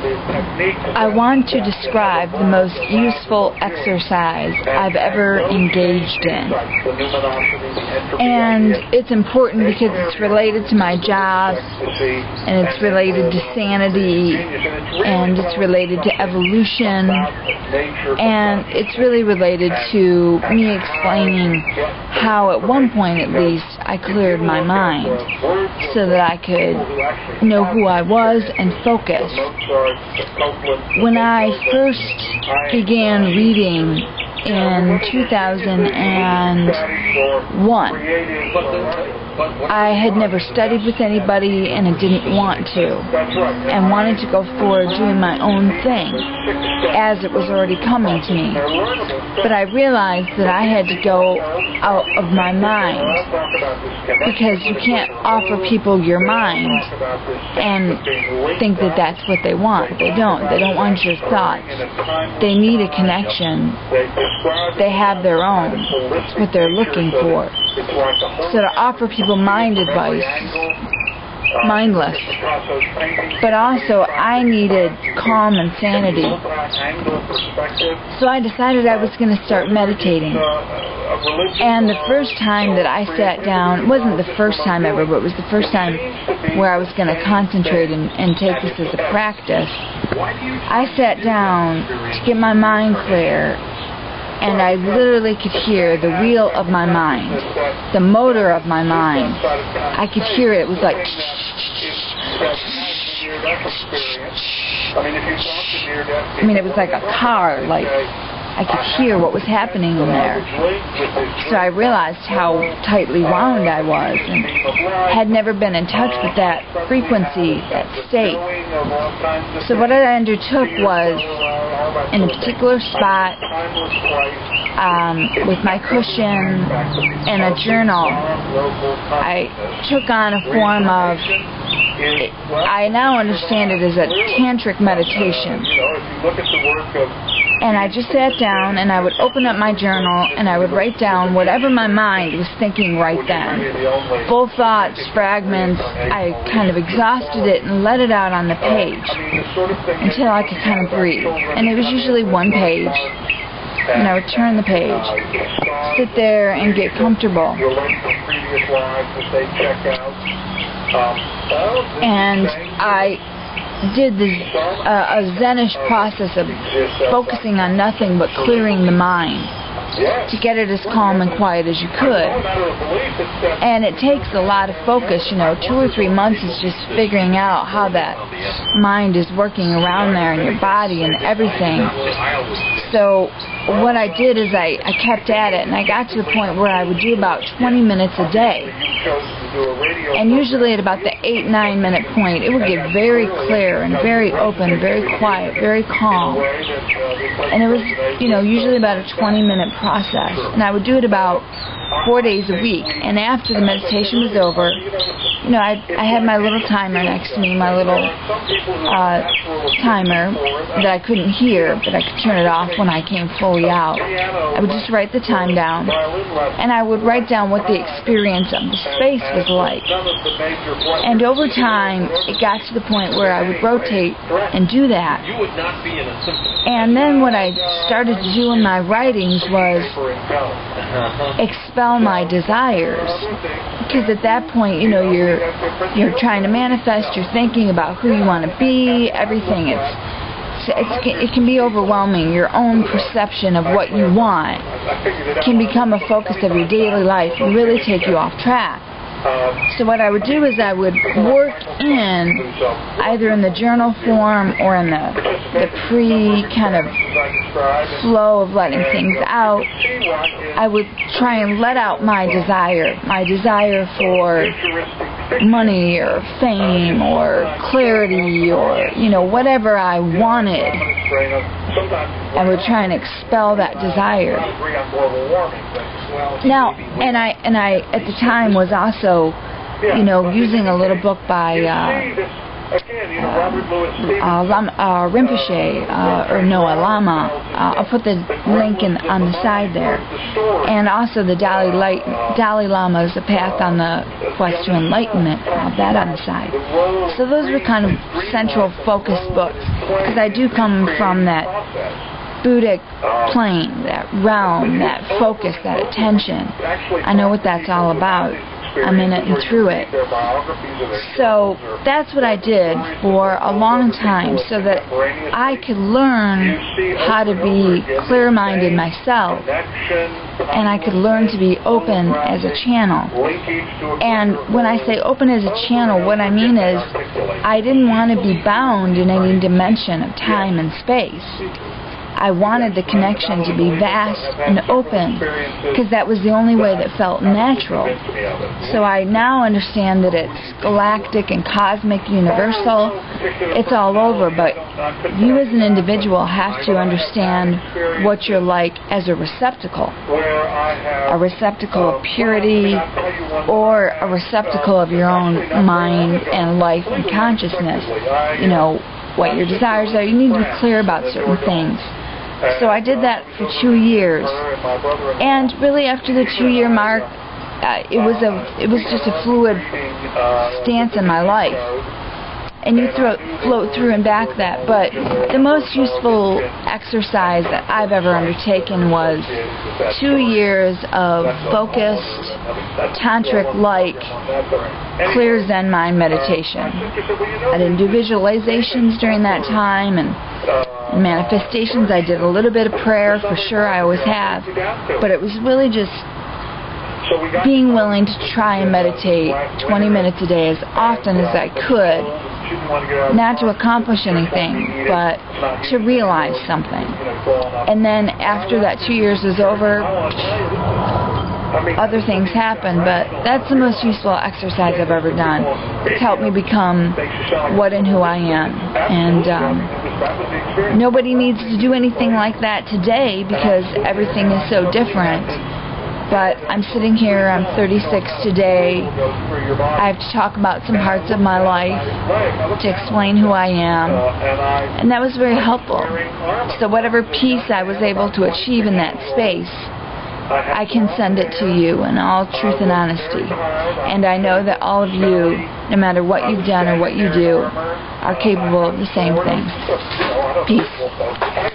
I want to describe the most useful exercise I've ever engaged in. And it's important because it's related to my job, and it's related to sanity, and it's related to evolution, and it's really related to me explaining how at one point at least I cleared my mind so that I could know who I was and focus. When I first began reading in 2001, I had never studied with anybody, and I didn't want to, and wanted to go forward doing my own thing as it was already coming to me. But I realized that I had to go out of my mind, because you can't offer people your mind and think that that's what they want. They don't. They don't want your thoughts. They need a connection. They have their own. It's what they're looking for. So to offer people mind advice, mindless. But also, I needed calm and sanity. So I decided I was going to start meditating. And the first time that I sat down, it wasn't the first time ever, but it was the first time where I was going to concentrate and take this as a practice. I sat down to get my mind clear, and I literally could hear the wheel of my mind, the motor of my mind. I could hear it. It was like... I mean, it was like a car, like... I could hear what was happening in there. So I realized how tightly wound I was and had never been in touch with that frequency, that state. So what I undertook was, in a particular spot, with my cushion and a journal, I took on a form of, I now understand it as a Tantric meditation. And I just sat down, and I would open up my journal, and I would write down whatever my mind was thinking right then. Full thoughts, fragments. I kind of exhausted it and let it out on the page until I could kind of breathe. And it was usually one page. And I would turn the page, sit there, and get comfortable. And I did a Zenish process of focusing on nothing but clearing the mind to get it as calm and quiet as you could. And it takes a lot of focus, 2 or 3 months is just figuring out how that mind is working around there in your body and everything. So what I did is I kept at it, and I got to the point where I would do about 20 minutes a day. And usually at about the 8-9 minute point, it would get very clear and very open, very quiet, very calm. And it was, usually about a 20-minute process. And I would do it about 4 days a week. And after the meditation was over, I had my little timer next to me, my little timer that I couldn't hear, but I could turn it off when I came fully out. I would just write the time down, and I would write down what the experience of the space was like. And over time, it got to the point where I would rotate and do that. And then what I started to do in my writings was expel my desires. Because at that point, you're trying to manifest, you're thinking about who you want to be, everything. It can be overwhelming. Your own perception of what you want can become a focus of your daily life and really take you off track. So what I would do is I would work in, either in the journal form or in the pre-kind of flow of letting things out, I would try and let out my desire for money or fame or clarity or, whatever I wanted. I would try and expel that desire. Now, and I at the time was also, using a little book by Rinpoche, or Noah Lama. I'll put the link on the side there. And also the Dalai Lama's The Path on the Quest to Enlightenment. I'll have that on the side. So those were kind of central focus books, because I do come from that Buddhic plane, that realm, that focus, that attention. I know what that's all about. I'm in it and through it. So that's what I did for a long time, so that I could learn how to be clear-minded myself, and I could learn to be open as a channel. And when I say open as a channel, what I mean is I didn't want to be bound in any dimension of time and space. I wanted the connection to be vast and open, because that was the only way that felt natural. So I now understand that it's galactic and cosmic, universal. It's all over, but you as an individual have to understand what you're like as a receptacle of purity, or a receptacle of your own mind and life and consciousness. You know, what your desires are. You need to be clear about certain things. So I did that for 2 years, and really after the 2-year mark, it was just a fluid stance in my life. And you float through and back that, but the most useful exercise that I've ever undertaken was 2 years of focused, tantric-like, clear Zen mind meditation. I didn't do visualizations during that time, and manifestations. I did a little bit of prayer, for sure, I always have, but it was really just being willing to try and meditate 20 minutes a day as often as I could, not to accomplish anything, but to realize something. And then after that 2 years was over, other things happened, but that's the most useful exercise I've ever done. It's helped me become what and who I am. And nobody needs to do anything like that today, because everything is so different. But I'm sitting here, I'm 36 today. I have to talk about some parts of my life, to explain who I am, and that was very helpful. So whatever peace I was able to achieve in that space, I can send it to you in all truth and honesty. And I know that all of you, no matter what you've done or what you do, are capable of the same thing. Peace.